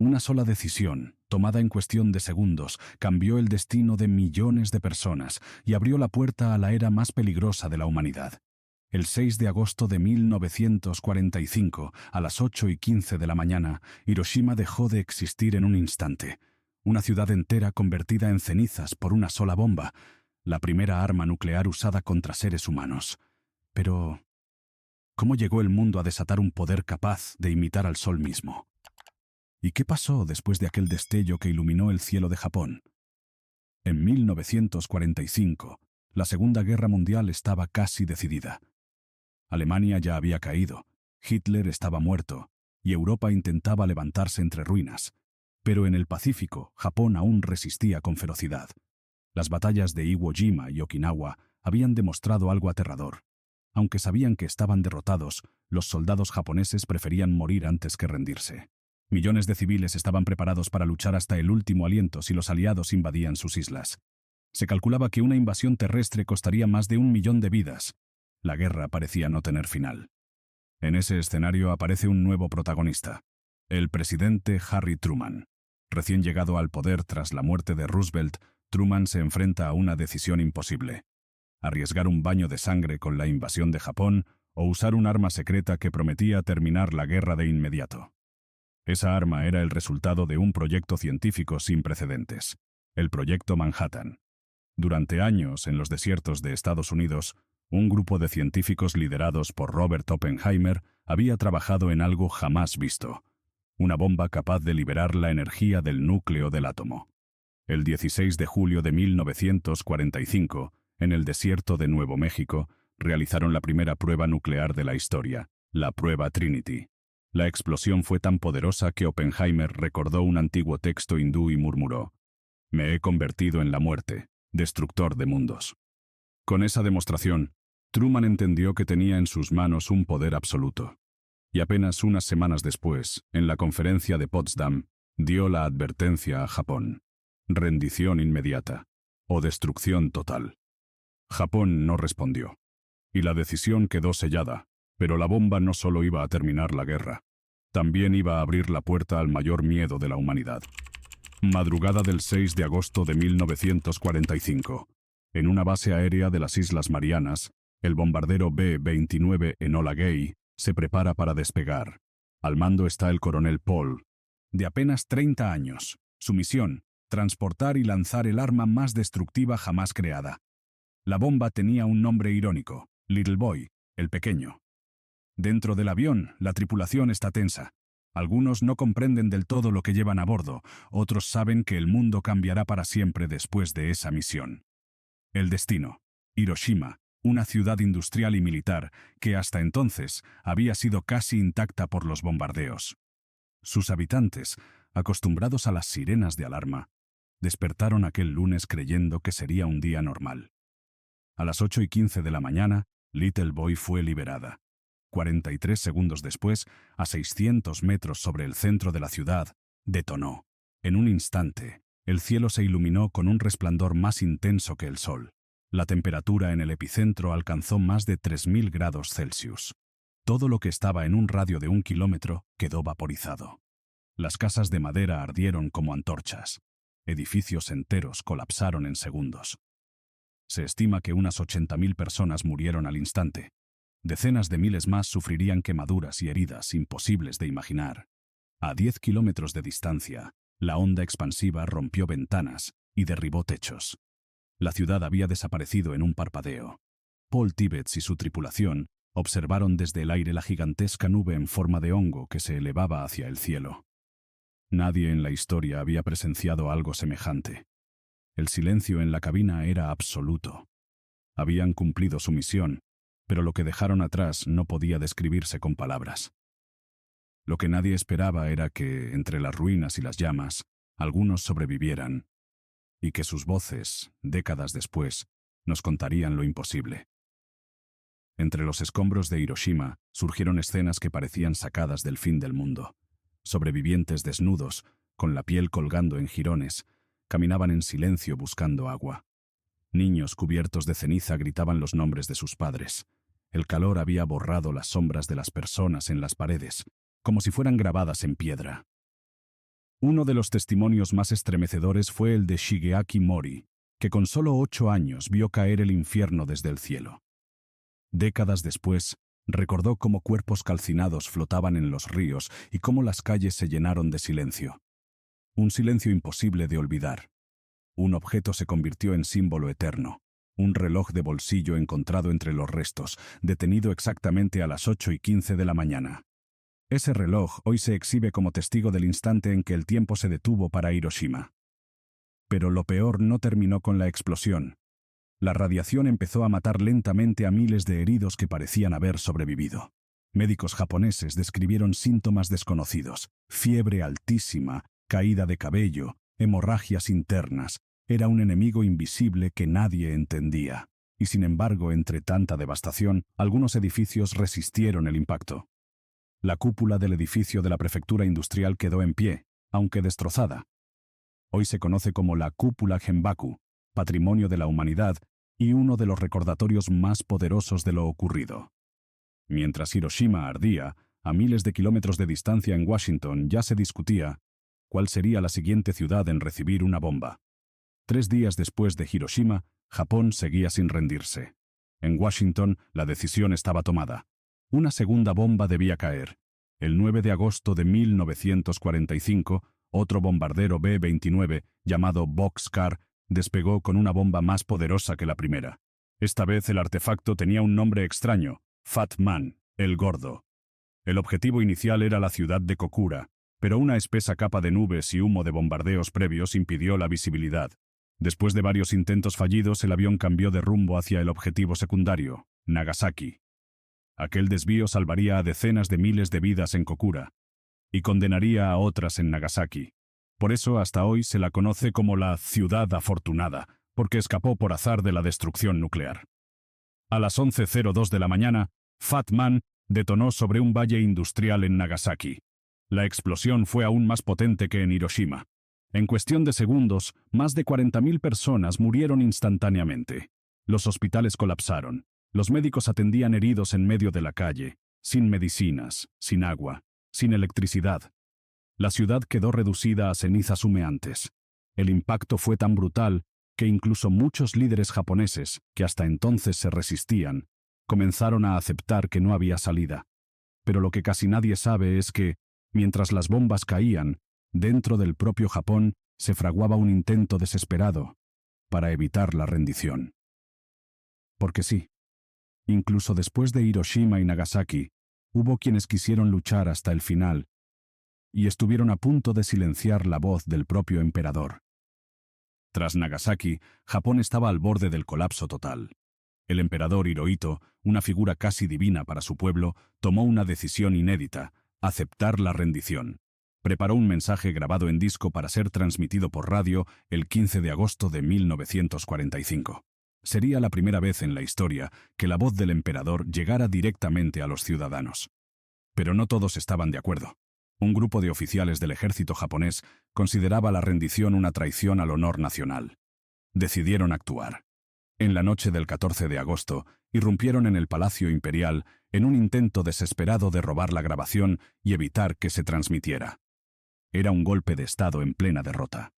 Una sola decisión, tomada en cuestión de segundos, cambió el destino de millones de personas y abrió la puerta a la era más peligrosa de la humanidad. El 6 de agosto de 1945, a las 8:15 de la mañana, Hiroshima dejó de existir en un instante. Una ciudad entera convertida en cenizas por una sola bomba, la primera arma nuclear usada contra seres humanos. Pero, ¿cómo llegó el mundo a desatar un poder capaz de imitar al sol mismo? ¿Y qué pasó después de aquel destello que iluminó el cielo de Japón? En 1945, la Segunda Guerra Mundial estaba casi decidida. Alemania ya había caído, Hitler estaba muerto, y Europa intentaba levantarse entre ruinas. Pero en el Pacífico, Japón aún resistía con ferocidad. Las batallas de Iwo Jima y Okinawa habían demostrado algo aterrador. Aunque sabían que estaban derrotados, los soldados japoneses preferían morir antes que rendirse. Millones de civiles estaban preparados para luchar hasta el último aliento si los aliados invadían sus islas. Se calculaba que una invasión terrestre costaría más de 1 millón de vidas. La guerra parecía no tener final. En ese escenario aparece un nuevo protagonista, el presidente Harry Truman. Recién llegado al poder tras la muerte de Roosevelt, Truman se enfrenta a una decisión imposible: arriesgar un baño de sangre con la invasión de Japón o usar un arma secreta que prometía terminar la guerra de inmediato. Esa arma era el resultado de un proyecto científico sin precedentes, el Proyecto Manhattan. Durante años, en los desiertos de Estados Unidos, un grupo de científicos liderados por Robert Oppenheimer había trabajado en algo jamás visto: una bomba capaz de liberar la energía del núcleo del átomo. El 16 de julio de 1945, en el desierto de Nuevo México, realizaron la primera prueba nuclear de la historia, la prueba Trinity. La explosión fue tan poderosa que Oppenheimer recordó un antiguo texto hindú y murmuró: «Me he convertido en la muerte, destructor de mundos». Con esa demostración, Truman entendió que tenía en sus manos un poder absoluto. Y apenas unas semanas después, en la conferencia de Potsdam, dio la advertencia a Japón: rendición inmediata o destrucción total. Japón no respondió, y la decisión quedó sellada, pero la bomba no solo iba a terminar la guerra, también iba a abrir la puerta al mayor miedo de la humanidad. Madrugada del 6 de agosto de 1945. En una base aérea de las Islas Marianas, el bombardero B-29 Enola Gay se prepara para despegar. Al mando está el coronel Paul, de apenas 30 años. Su misión: transportar y lanzar el arma más destructiva jamás creada. La bomba tenía un nombre irónico: Little Boy, el pequeño. Dentro del avión, la tripulación está tensa. Algunos no comprenden del todo lo que llevan a bordo, otros saben que el mundo cambiará para siempre después de esa misión. El destino: Hiroshima, una ciudad industrial y militar que hasta entonces había sido casi intacta por los bombardeos. Sus habitantes, acostumbrados a las sirenas de alarma, despertaron aquel lunes creyendo que sería un día normal. A las 8:15 de la mañana, Little Boy fue liberada. 43 segundos después, a 600 metros sobre el centro de la ciudad, detonó. En un instante, el cielo se iluminó con un resplandor más intenso que el sol. La temperatura en el epicentro alcanzó más de 3000 grados Celsius. Todo lo que estaba en un radio de 1 kilómetro quedó vaporizado. Las casas de madera ardieron como antorchas. Edificios enteros colapsaron en segundos. Se estima que unas 80.000 personas murieron al instante. Decenas de miles más sufrirían quemaduras y heridas imposibles de imaginar. A 10 kilómetros de distancia, la onda expansiva rompió ventanas y derribó techos. La ciudad había desaparecido en un parpadeo. Paul Tibbets y su tripulación observaron desde el aire la gigantesca nube en forma de hongo que se elevaba hacia el cielo. Nadie en la historia había presenciado algo semejante. El silencio en la cabina era absoluto. Habían cumplido su misión, pero lo que dejaron atrás no podía describirse con palabras. Lo que nadie esperaba era que, entre las ruinas y las llamas, algunos sobrevivieran, y que sus voces, décadas después, nos contarían lo imposible. Entre los escombros de Hiroshima surgieron escenas que parecían sacadas del fin del mundo. Sobrevivientes desnudos, con la piel colgando en jirones, caminaban en silencio buscando agua. Niños cubiertos de ceniza gritaban los nombres de sus padres. El calor había borrado las sombras de las personas en las paredes, como si fueran grabadas en piedra. Uno de los testimonios más estremecedores fue el de Shigeaki Mori, que con solo 8 años vio caer el infierno desde el cielo. Décadas después, recordó cómo cuerpos calcinados flotaban en los ríos y cómo las calles se llenaron de silencio. Un silencio imposible de olvidar. Un objeto se convirtió en símbolo eterno. Un reloj de bolsillo encontrado entre los restos, detenido exactamente a las 8:15 de la mañana. Ese reloj hoy se exhibe como testigo del instante en que el tiempo se detuvo para Hiroshima. Pero lo peor no terminó con la explosión. La radiación empezó a matar lentamente a miles de heridos que parecían haber sobrevivido. Médicos japoneses describieron síntomas desconocidos: fiebre altísima, caída de cabello, hemorragias internas. Era un enemigo invisible que nadie entendía. Y sin embargo, entre tanta devastación, algunos edificios resistieron el impacto. La cúpula del edificio de la prefectura industrial quedó en pie, aunque destrozada. Hoy se conoce como la Cúpula Genbaku, patrimonio de la humanidad y uno de los recordatorios más poderosos de lo ocurrido. Mientras Hiroshima ardía, a miles de kilómetros de distancia en Washington ya se discutía cuál sería la siguiente ciudad en recibir una bomba. 3 días después de Hiroshima, Japón seguía sin rendirse. En Washington, la decisión estaba tomada. Una segunda bomba debía caer. El 9 de agosto de 1945, otro bombardero B-29, llamado Boxcar, despegó con una bomba más poderosa que la primera. Esta vez el artefacto tenía un nombre extraño: Fat Man, el gordo. El objetivo inicial era la ciudad de Kokura, pero una espesa capa de nubes y humo de bombardeos previos impidió la visibilidad. Después de varios intentos fallidos, el avión cambió de rumbo hacia el objetivo secundario, Nagasaki. Aquel desvío salvaría a decenas de miles de vidas en Kokura y condenaría a otras en Nagasaki. Por eso hasta hoy se la conoce como la Ciudad Afortunada, porque escapó por azar de la destrucción nuclear. A las 11:02 de la mañana, Fat Man detonó sobre un valle industrial en Nagasaki. La explosión fue aún más potente que en Hiroshima. En cuestión de segundos, más de 40.000 personas murieron instantáneamente. Los hospitales colapsaron. Los médicos atendían heridos en medio de la calle, sin medicinas, sin agua, sin electricidad. La ciudad quedó reducida a cenizas humeantes. El impacto fue tan brutal que incluso muchos líderes japoneses, que hasta entonces se resistían, comenzaron a aceptar que no había salida. Pero lo que casi nadie sabe es que, mientras las bombas caían, dentro del propio Japón se fraguaba un intento desesperado para evitar la rendición. Porque sí, incluso después de Hiroshima y Nagasaki, hubo quienes quisieron luchar hasta el final y estuvieron a punto de silenciar la voz del propio emperador. Tras Nagasaki, Japón estaba al borde del colapso total. El emperador Hirohito, una figura casi divina para su pueblo, tomó una decisión inédita: aceptar la rendición. Preparó un mensaje grabado en disco para ser transmitido por radio el 15 de agosto de 1945. Sería la primera vez en la historia que la voz del emperador llegara directamente a los ciudadanos. Pero no todos estaban de acuerdo. Un grupo de oficiales del ejército japonés consideraba la rendición una traición al honor nacional. Decidieron actuar. En la noche del 14 de agosto, irrumpieron en el Palacio Imperial en un intento desesperado de robar la grabación y evitar que se transmitiera. Era un golpe de Estado en plena derrota.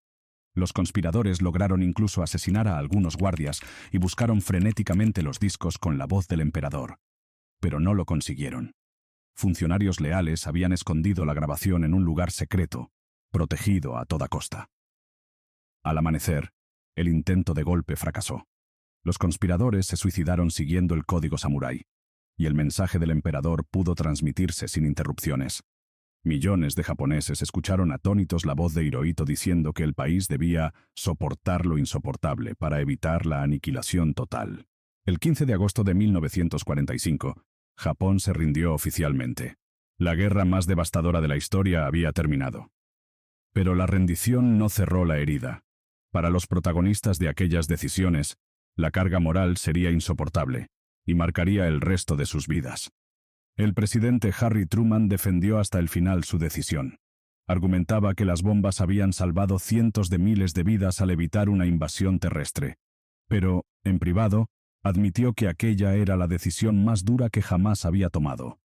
Los conspiradores lograron incluso asesinar a algunos guardias y buscaron frenéticamente los discos con la voz del emperador. Pero no lo consiguieron. Funcionarios leales habían escondido la grabación en un lugar secreto, protegido a toda costa. Al amanecer, el intento de golpe fracasó. Los conspiradores se suicidaron siguiendo el código samurái, y el mensaje del emperador pudo transmitirse sin interrupciones. Millones de japoneses escucharon atónitos la voz de Hirohito diciendo que el país debía soportar lo insoportable para evitar la aniquilación total. El 15 de agosto de 1945, Japón se rindió oficialmente. La guerra más devastadora de la historia había terminado. Pero la rendición no cerró la herida. Para los protagonistas de aquellas decisiones, la carga moral sería insoportable y marcaría el resto de sus vidas. El presidente Harry Truman defendió hasta el final su decisión. Argumentaba que las bombas habían salvado cientos de miles de vidas al evitar una invasión terrestre. Pero, en privado, admitió que aquella era la decisión más dura que jamás había tomado.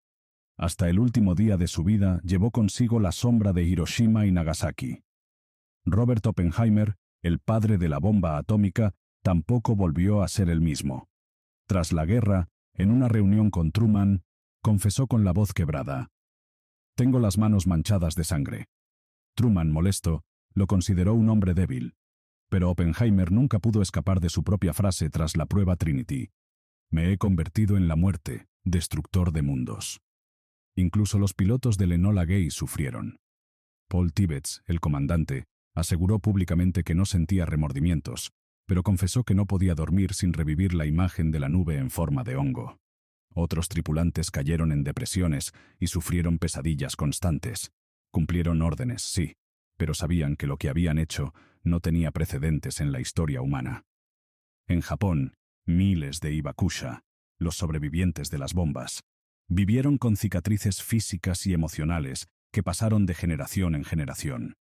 Hasta el último día de su vida llevó consigo la sombra de Hiroshima y Nagasaki. Robert Oppenheimer, el padre de la bomba atómica, tampoco volvió a ser el mismo. Tras la guerra, en una reunión con Truman, confesó con la voz quebrada: «Tengo las manos manchadas de sangre». Truman, molesto, lo consideró un hombre débil, pero Oppenheimer nunca pudo escapar de su propia frase tras la prueba Trinity: «Me he convertido en la muerte, destructor de mundos». Incluso los pilotos del Enola Gay sufrieron. Paul Tibbets, el comandante, aseguró públicamente que no sentía remordimientos, pero confesó que no podía dormir sin revivir la imagen de la nube en forma de hongo. Otros tripulantes cayeron en depresiones y sufrieron pesadillas constantes. Cumplieron órdenes, sí, pero sabían que lo que habían hecho no tenía precedentes en la historia humana. En Japón, miles de Hibakusha, los sobrevivientes de las bombas, vivieron con cicatrices físicas y emocionales que pasaron de generación en generación.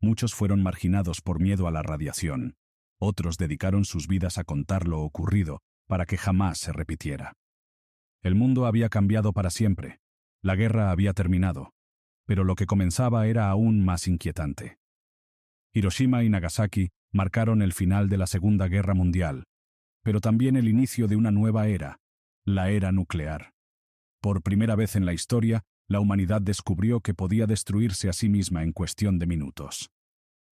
Muchos fueron marginados por miedo a la radiación. Otros dedicaron sus vidas a contar lo ocurrido para que jamás se repitiera. El mundo había cambiado para siempre. La guerra había terminado. Pero lo que comenzaba era aún más inquietante. Hiroshima y Nagasaki marcaron el final de la Segunda Guerra Mundial, pero también el inicio de una nueva era, la era nuclear. Por primera vez en la historia, la humanidad descubrió que podía destruirse a sí misma en cuestión de minutos.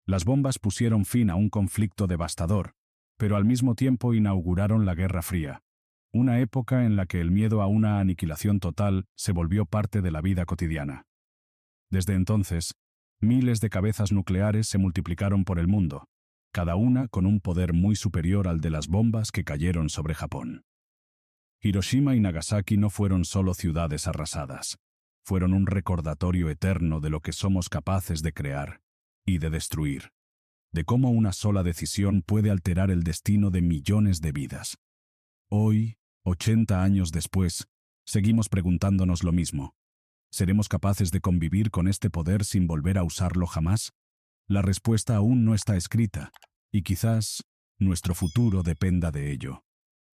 Las bombas pusieron fin a un conflicto devastador, pero al mismo tiempo inauguraron la Guerra Fría, una época en la que el miedo a una aniquilación total se volvió parte de la vida cotidiana. Desde entonces, miles de cabezas nucleares se multiplicaron por el mundo, cada una con un poder muy superior al de las bombas que cayeron sobre Japón. Hiroshima y Nagasaki no fueron solo ciudades arrasadas, fueron un recordatorio eterno de lo que somos capaces de crear y de destruir, de cómo una sola decisión puede alterar el destino de millones de vidas. Hoy, 80 años después, seguimos preguntándonos lo mismo. ¿Seremos capaces de convivir con este poder sin volver a usarlo jamás? La respuesta aún no está escrita, y quizás nuestro futuro dependa de ello.